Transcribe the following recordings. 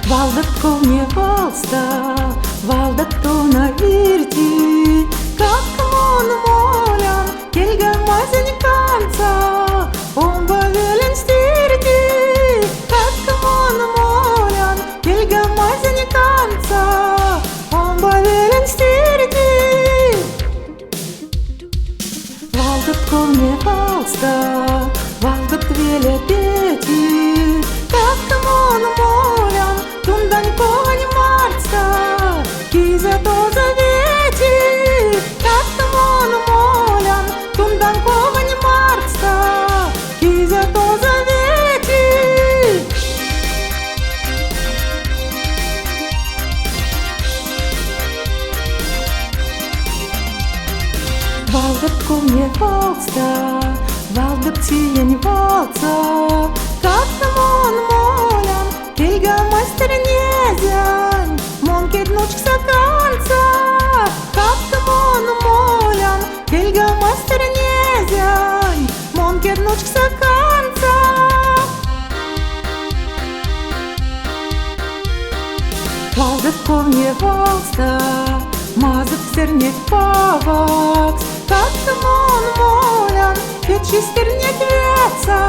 Valdatko мне valsta, valdatko na irti, как он молен, келгәмәсен канца, он бавелен стирти, как он молен, келгәмәсен канца, он бавелен стирти. Valdatko мне valsta, valdat vielä peti, как он молен, тундан конь марца, киза то завети, как он молен, тундан конь марца, киза то завети. Valdatko мне valsta, valdat tien valca, как он молен, келгәмәстер незен, мон кетнучкса канца, как он молен, келгәмәстер незен, мон кетнучкса канца. Valdatko мне valsta, mazat sernet pavaks, как он молен, печистер не квеца,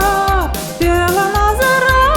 пела на зара.